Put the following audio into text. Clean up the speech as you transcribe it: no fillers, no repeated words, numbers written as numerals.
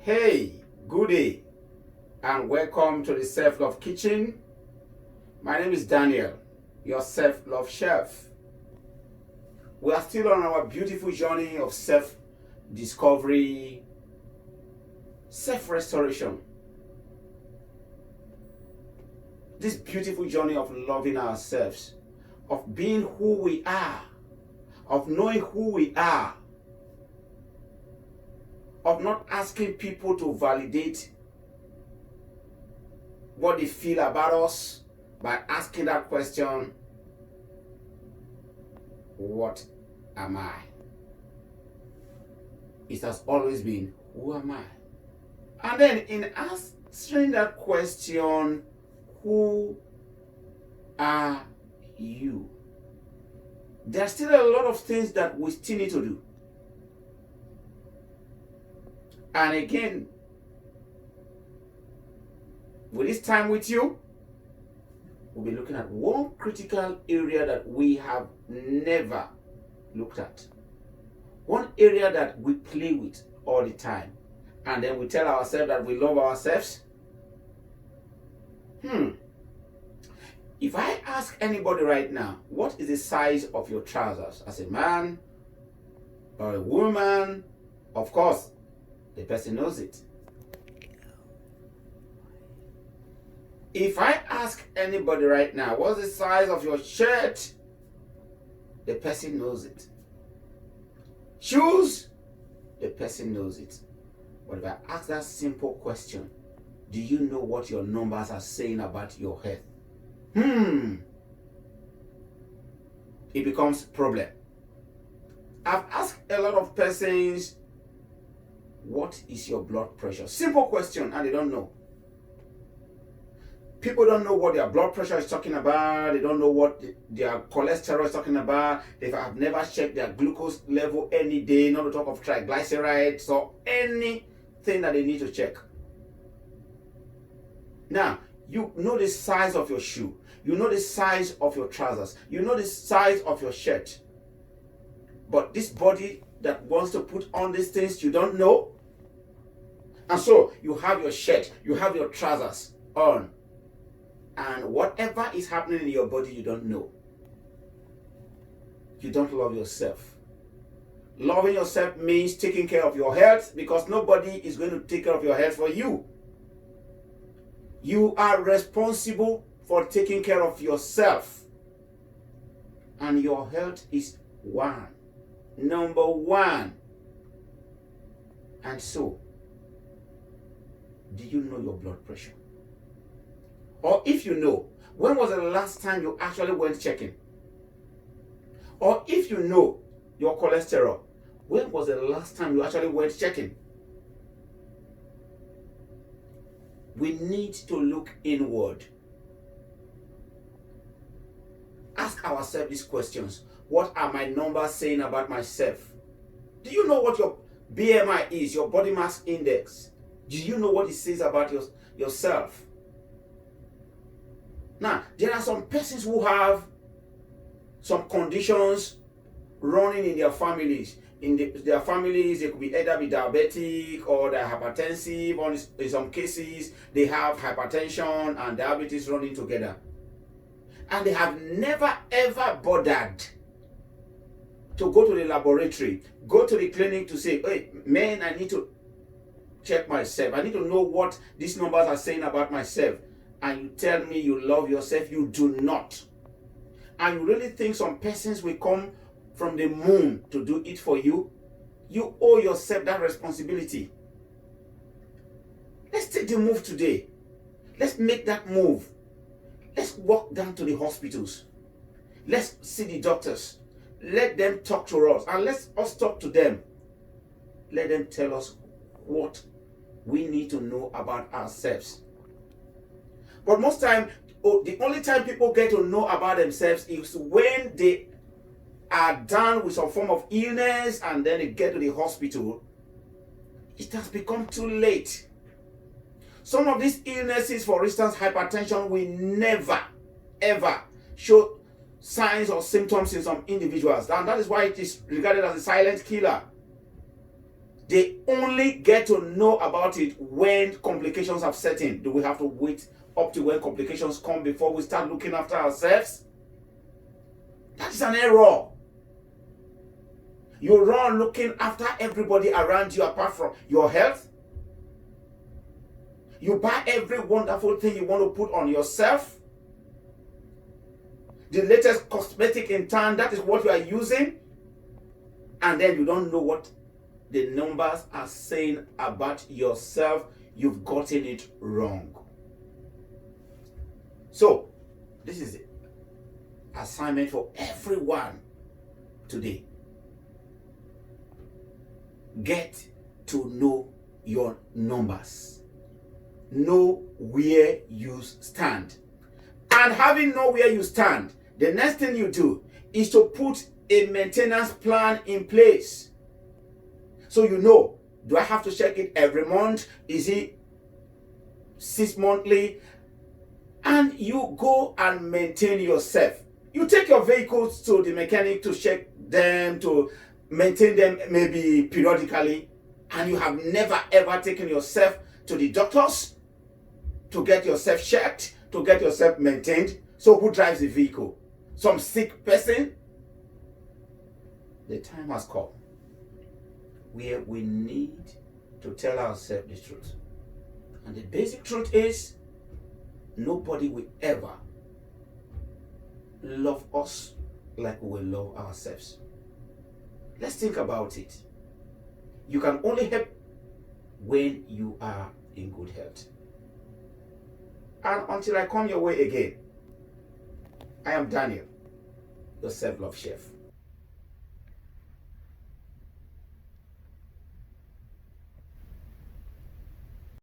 Hey, good day, and welcome to the Self Love Kitchen. My name is Daniel, your Self Love Chef. We are still on our beautiful journey of self discovery, self restoration. This beautiful journey of loving ourselves, of being who we are, of knowing who we are, of not asking people to validate what they feel about us by asking that question, what am I? It has always been, who am I? And then in answering that question, who are you? There are still a lot of things that we still need to do. And again, with this time with you, we'll be looking at one critical area that we have never looked at. One area that we play with all the time. And then we tell ourselves that we love ourselves. If I ask anybody right now, what is the size of your trousers? As a man or a woman, of course, the person knows it. If I ask anybody right now, what's the size of your shirt? The person knows it. Shoes? The person knows it. But if I ask that simple question, do you know what your numbers are saying about your health? It becomes a problem. I've asked a lot of persons, what is your blood pressure? Simple question, and they don't know. People don't know what their blood pressure is talking about. They don't know what their cholesterol is talking about. They have never checked their glucose level any day, not to talk of triglycerides or anything that they need to check. Now, you know the size of your shoe. You know the size of your trousers. You know the size of your shirt. But this body that wants to put on these things, you don't know. And so you have your shirt, you have your trousers on. And whatever is happening in your body, you don't know. You don't love yourself. Loving yourself means taking care of your health, because nobody is going to take care of your health for you. You are responsible for taking care of yourself. And your health is number one. And so, do you know your blood pressure? Or if you know, when was the last time you actually went checking? Or if you know your cholesterol, when was the last time you actually went checking? We need to look inward. Ask ourselves these questions. What are my numbers saying about myself? Do you know what your BMI is, your body mass index? Do you know what it says about yourself? Now, there are some persons who have some conditions running in their families. In their families, they could be either be diabetic or they're hypertensive, or in some cases, they have hypertension and diabetes running together. And they have never ever bothered to go to the laboratory, go to the clinic to say, hey, man, I need to check myself. I need to know what these numbers are saying about myself. And you tell me you love yourself, you do not. And you really think some persons will come from the moon to do it for you? You owe yourself that responsibility. Let's take the move today. Let's make that move. Let's walk down to the hospitals. Let's see the doctors. Let them talk to us, and let us talk to them. Let them tell us what we need to know about ourselves. But most time, the only time people get to know about themselves is when they are down with some form of illness and then they get to the hospital. It has become too late. Some of these illnesses, for instance, hypertension, will never, ever show signs or symptoms in some individuals. And that is why it is regarded as a silent killer. They only get to know about it when complications have set in. Do we have to wait up to when complications come before we start looking after ourselves? That is an error. You run looking after everybody around you apart from your health. You buy every wonderful thing you want to put on yourself. The latest cosmetic in town, that is what you are using. And then you don't know what the numbers are saying about yourself. You've gotten it wrong. So, this is the assignment for everyone today. Get to know your numbers. Know where you stand. And having know where you stand, the next thing you do is to put a maintenance plan in place. So you know, do I have to check it every month? Is it 6 monthly? And you go and maintain yourself. You take your vehicles to the mechanic to check them, to maintain them maybe periodically, and you have never ever taken yourself to the doctors to get yourself checked, to get yourself maintained. So who drives the vehicle? Some sick person? The time has come where we need to tell ourselves the truth. And the basic truth is, nobody will ever love us like we will love ourselves. Let's think about it. You can only help when you are in good health. And until I come your way again, I am Daniel, your self-love chef.